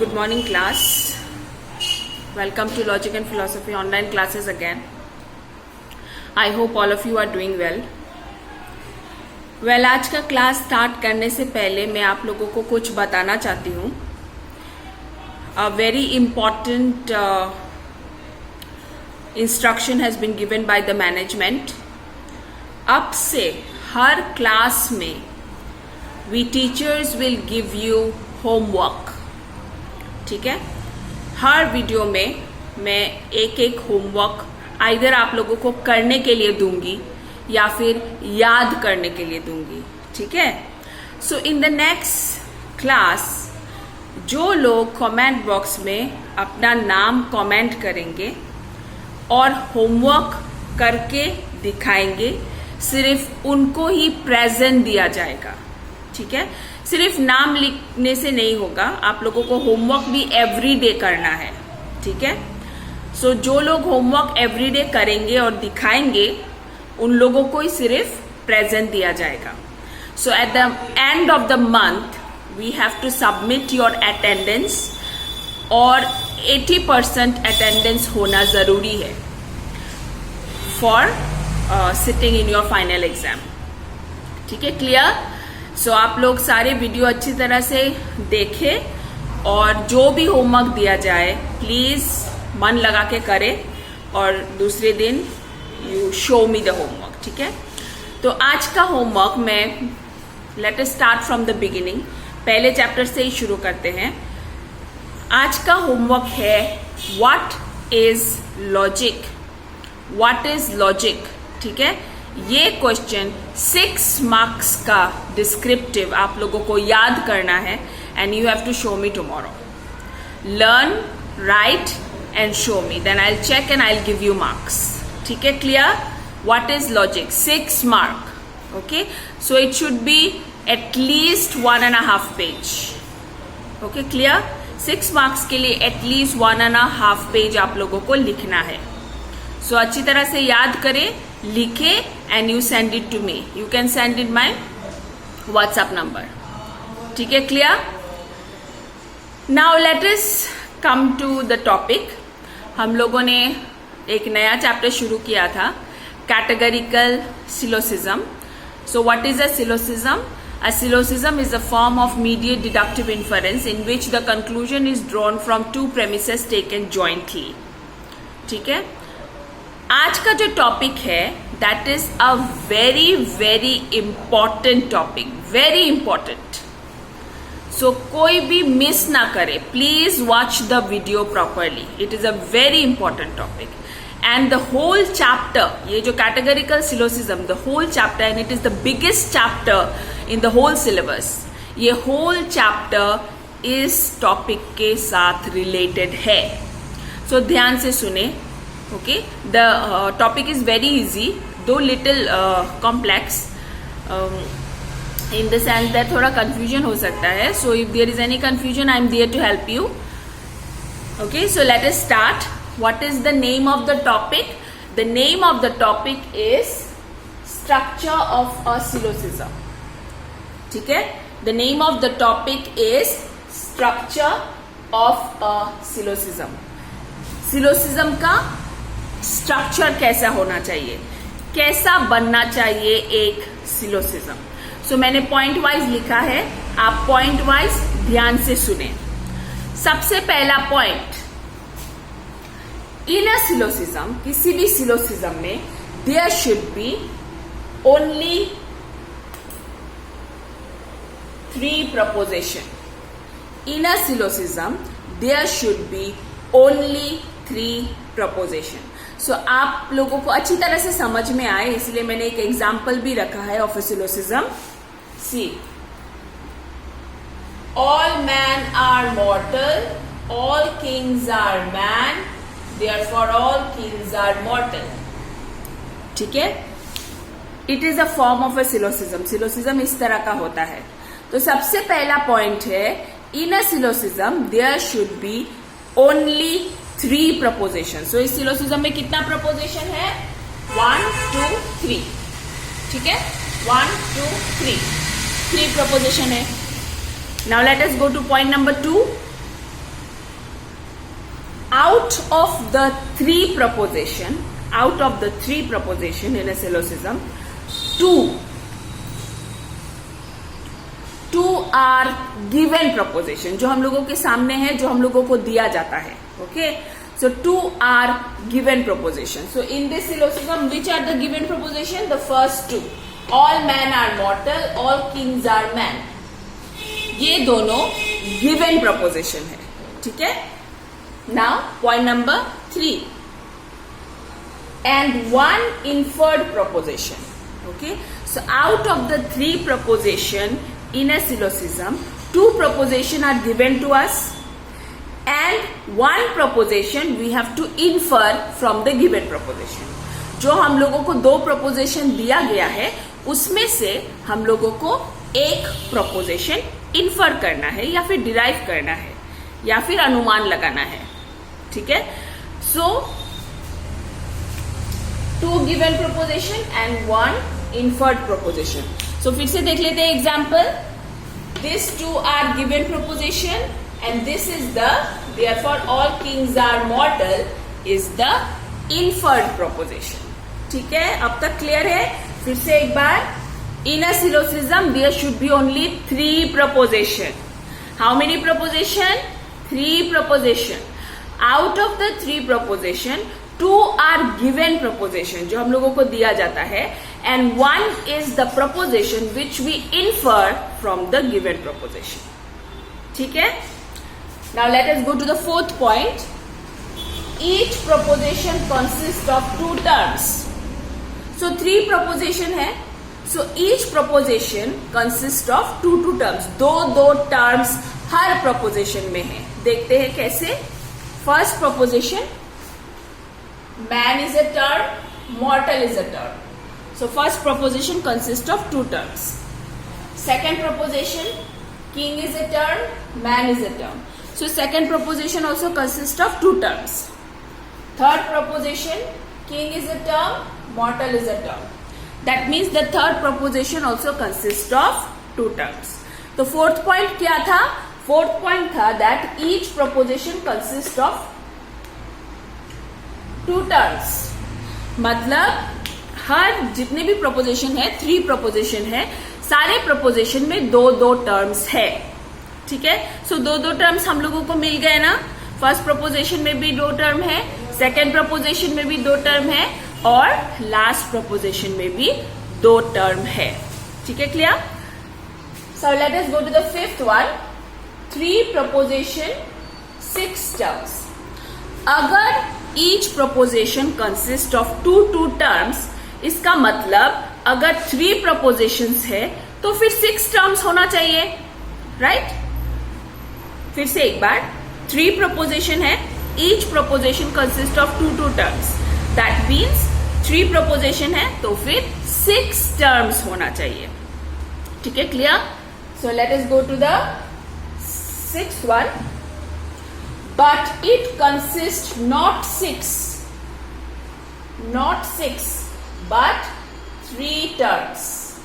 Good morning class. Welcome to Logic and Philosophy online classes again. I hope all of you are doing well. आज का class start करने से पहले मैं आप लोगों को कुछ बताना चाहती हूँ. A very important instruction has been given by the management. अब से हर क्लास में we teachers will give you homework. ठीक है, हर वीडियो में मैं एक एक होमवर्क आइदर आप लोगों को करने के लिए दूंगी या फिर याद करने के लिए दूंगी. ठीक है, सो इन द नेक्स्ट क्लास जो लोग कमेंट बॉक्स में अपना नाम कमेंट करेंगे और होमवर्क करके दिखाएंगे, सिर्फ उनको ही प्रेजेंट दिया जाएगा. ठीक है, सिर्फ नाम लिखने से नहीं होगा, आप लोगों को होमवर्क भी एवरी डे करना है. ठीक है, सो जो लोग होमवर्क एवरी डे करेंगे और दिखाएंगे उन लोगों को ही सिर्फ प्रेजेंट दिया जाएगा. So at the end of the month we have to submit your attendance और 80% अटेंडेंस होना जरूरी है for sitting in your final exam. ठीक है, क्लियर? सो आप लोग सारे वीडियो अच्छी तरह से देखें और जो भी होमवर्क दिया जाए प्लीज मन लगा के करें और दूसरे दिन you show me the homework. ठीक है, तो आज का होमवर्क मैं let us start from the beginning, पहले चैप्टर से ही शुरू करते हैं. आज का होमवर्क है what is logic. What is logic. ठीक है, ये क्वेश्चन 6 मार्क्स का डिस्क्रिप्टिव आप लोगों को याद करना है and you have to show me tomorrow. Learn, write and show me, then I will check and I will give you marks. ठीक है, clear? What is logic, 6 mark. Okay, so it should be at least 1.5 page. Okay, clear? 6 marks के लिए at least 1.5 page आप लोगों को लिखना है. सो अच्छी तरह से याद करें, लिखे and you send it to me. You can send it my WhatsApp number. ठीक है, clear? Now let us come to the topic. हम लोगों ने एक नया चैप्टर शुरू किया था, categorical syllogism. So what is a syllogism? A syllogism is a form of mediate deductive inference in which the conclusion is drawn from two premises taken jointly. ठीक है, आज का जो टॉपिक है that is a very very important topic, very important. So कोई भी miss ना करे, please watch the video properly. It is a very important topic and the whole chapter, ये जो categorical syllogism, the whole chapter and it is the biggest chapter in the whole syllabus, ये whole chapter इस topic के साथ related है. so ध्यान से सुने. okay, the topic is very easy though little complex in the sense that थोड़ा confusion हो सकता है. so if there is any confusion I am there to help you. okay, so let us start. What is the name of the topic? The name of the topic is structure of a syllogism. ठीक है, the name of the topic is structure of a syllogism. Syllogism का structure कैसा होना चाहिए, कैसा बनना चाहिए एक syllogism. So मैंने point wise लिखा है, आप point wise ध्यान से सुने. सबसे पहला point, इन अ सिलोसिज्म, किसी भी सिलोसिज्म में there should be only 3 proposition. In a syllogism there should be only 3 proposition. So आप लोगों को अच्छी तरह से समझ में आए इसलिए मैंने एक एग्जाम्पल भी रखा है of a syllogism. See, all man are mortal, all kings are man, therefore all kings are mortal. ठीक है, it is a form of a syllogism. syllogism इस तरह का होता है. तो सबसे पहला पॉइंट है, in a syllogism there should be only 3 propositions. so इस syllogism में कितना proposition है? 1 2 3. ठीक है, 1 2 3 proposition है. Now let us go to point number 2. out of the three proposition in a syllogism, two are given proposition, जो हम लोगों के सामने है, जो हम लोगों को दिया जाता है. Okay, so two are given proposition. So in this syllogism, which are the given proposition? The first two, all men are mortal, all kings are men. ये दोनों given proposition है. ठीक है. Now point number 3, and one inferred proposition. Okay, so out of the three proposition in a syllogism, two proposition are given to us and one proposition we have to infer from the given proposition. जो हम लोगों को दो proposition दिया गया है, उसमें से हम लोगों को एक proposition infer करना है या फिर derive करना है या फिर अनुमान लगाना है. ठीक है. So two given proposition and one inferred proposition. So फिर से देख लेते हैं example. These two are given proposition and this is the, therefore all kings are mortal is the inferred proposition. ठीक है. अब तक क्लियर है. फिर से एक बार. In a syllogism there should be only three proposition. How many proposition? Three proposition. Out of the three proposition, two are given proposition, जो हम लोगों को दिया जाता है, and one is the proposition which we infer from the given proposition. ठीक है. Now let us go to the fourth point. Each proposition consists of two terms. So three proposition है. So each proposition consists of two terms. दो terms हर proposition में है. देखते हैं कैसे. First proposition, man is a term, mortal is a term. So first proposition consists of two terms. Second proposition, king is a term, man is a term. So second proposition also consists of two terms. Third proposition, king is a term, mortal is a term. That means the third proposition also consists of two terms. तो fourth point क्या था? Fourth point था that each proposition consists of two terms. मतलब हर जितने भी proposition है, three proposition है, सारे proposition में दो terms है. ठीक है. So दो terms हम लोगों को मिल गए ना. First proposition में भी दो term है, second proposition में भी दो term है और last proposition में भी दो term है. ठीक है. Clear? So let us go to the fifth one. Three proposition, 6 terms. अगर each proposition consists of two terms, इसका मतलब अगर 3 propositions है तो फिर 6 terms होना चाहिए. Right? फिर से एक बार. 3 proposition है. Each proposition consists of two terms. That means 3 proposition है तो फिर 6 terms होना चाहिए. ठीक है. Clear? So let us go to the sixth one. But it consists not 6 but 3 terms,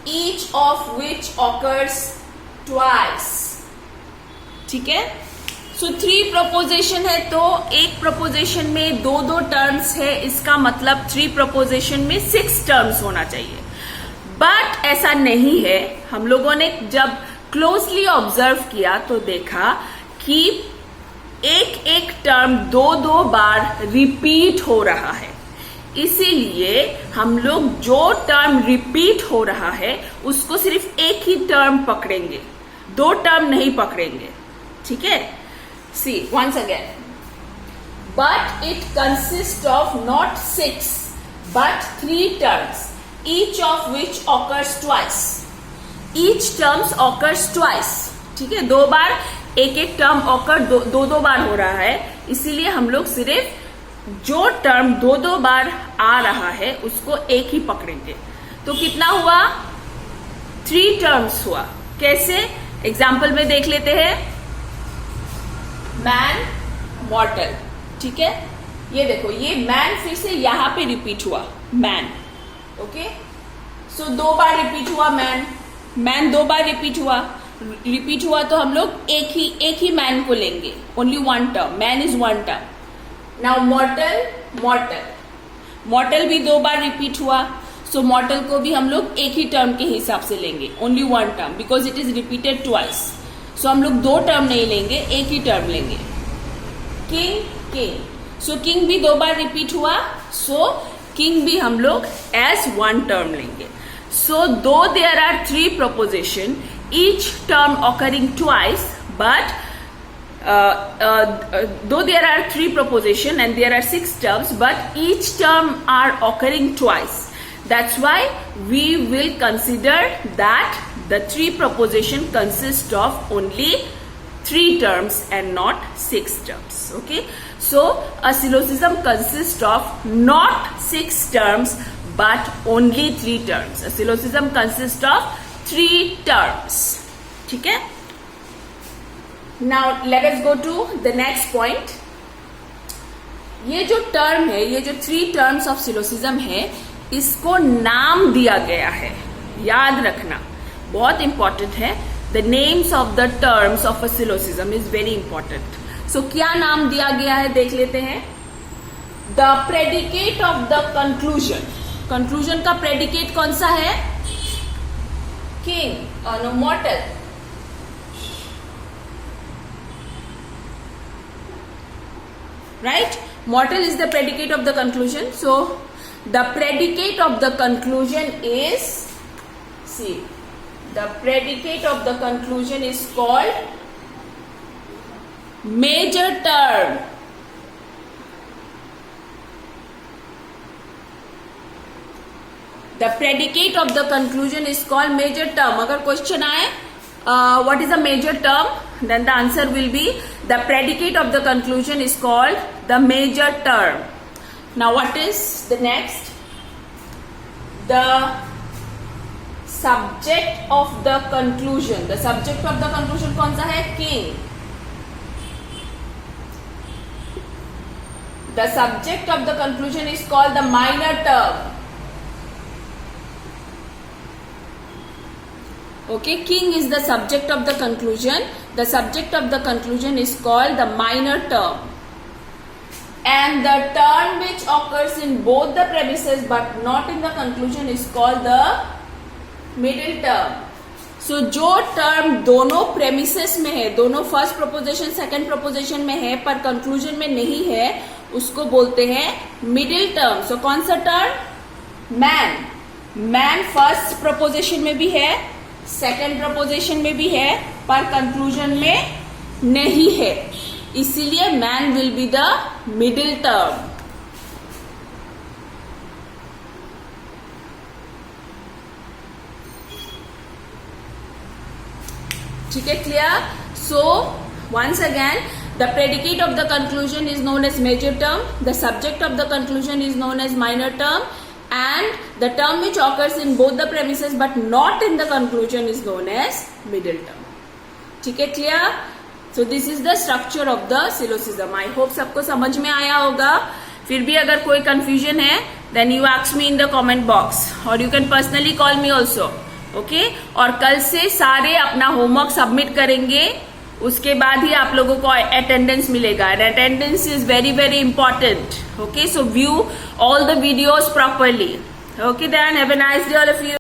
each of which occurs twice. ठीक है. So 3 proposition है तो एक proposition में दो terms है, इसका मतलब 3 proposition में 6 terms होना चाहिए. But ऐसा नहीं है. हम लोगों ने जब क्लोजली ऑब्जर्व किया तो देखा कि एक टर्म दो बार रिपीट हो रहा है. इसीलिए हम लोग जो टर्म रिपीट हो रहा है उसको सिर्फ एक ही टर्म पकड़ेंगे, दो टर्म नहीं पकड़ेंगे. ठीक है. See once again. But it consist of not 6 but 3 terms, each of which occurs twice. Each terms occurs twice. ठीक है. दो बार एक टर्म ऑकर दो बार हो रहा है, इसीलिए हम लोग सिर्फ जो टर्म दो बार आ रहा है उसको एक ही पकड़ेंगे. तो कितना हुआ? 3 टर्म्स हुआ. कैसे? एग्जाम्पल में देख लेते हैं. मैन, मॉर्टल. ठीक है. ये देखो, ये मैन फिर से यहां पे रिपीट हुआ. मैन. ओके. सो 2 बार रिपीट हुआ मैन. मैन 2 बार रिपीट हुआ. रिपीट हुआ तो हम लोग एक ही मैन को लेंगे, only one term, man is one term. Now मॉर्टल, मॉर्टल भी 2 बार रिपीट हुआ, सो मॉर्टल को भी हम लोग एक ही टर्म के हिसाब से लेंगे, only one term, because it is repeated twice. So हम लोग 2 टर्म नहीं लेंगे, एक ही टर्म लेंगे। किंग, सो किंग भी 2 बार रिपीट हुआ, सो किंग भी हम लोग एज वन टर्म लेंगे। सो दो there are 3 proposition, each term occurring twice, but though there are 3 proposition and there are 6 terms, but each term are occurring twice. That's why we will consider that the 3 proposition consist of only 3 terms and not 6 terms. Okay, so a syllogism consists of not 6 terms but only 3 terms. A syllogism consists of 3 terms. ठीक है? Now let us go to the next point. ये जो term है, ये जो 3 terms of syllogism है, इसको नाम दिया गया है, याद रखना, बहुत इंपॉर्टेंट है। The names of the terms of a syllogism is very important. So क्या नाम दिया गया है देख लेते हैं। The predicate of the conclusion. Conclusion का predicate कौन सा है? King, no, mortal. Right? Mortal is the predicate of the conclusion. So, the predicate of the conclusion is, see, the predicate of the conclusion is called major term. The predicate of the conclusion is called major term. अगर question आए what is a major term, then the answer will be the predicate of the conclusion is called the major term. Now what is the next? The subject of the conclusion. The subject of the conclusion कौन सा है? King. The subject of the conclusion is called the minor term. Okay, king is the subject of the conclusion. The subject of the conclusion is called the minor term. And the term which occurs in both the premises but not in the conclusion is called the middle term. So जो term दोनों premises में है, दोनों first proposition second proposition में है पर conclusion में नहीं है, उसको बोलते हैं middle term. So कौन सा term? Man. Man first proposition में भी है, सेकेंड प्रपोजिशन में भी है, पर कंक्लूजन में नहीं है, इसीलिए man will be the middle term. ठीक है, clear? So once again, the predicate of the conclusion is known as major term, the subject of the conclusion is known as minor term, and the term which occurs in both the premises but not in the conclusion is known as middle term. ठीक है, clear? So this is the structure of the syllogism. I hope सबको समझ में आया होगा। फिर भी अगर कोई confusion है then you ask me in the comment box or you can personally call me also. Okay? और कल से सारे अपना होमवर्क सबमिट करेंगे, उसके बाद ही आप लोगों को अटेंडेंस मिलेगा, and attendance is very very important. Okay, so view all the videos properly. Okay, then have a nice day all of you.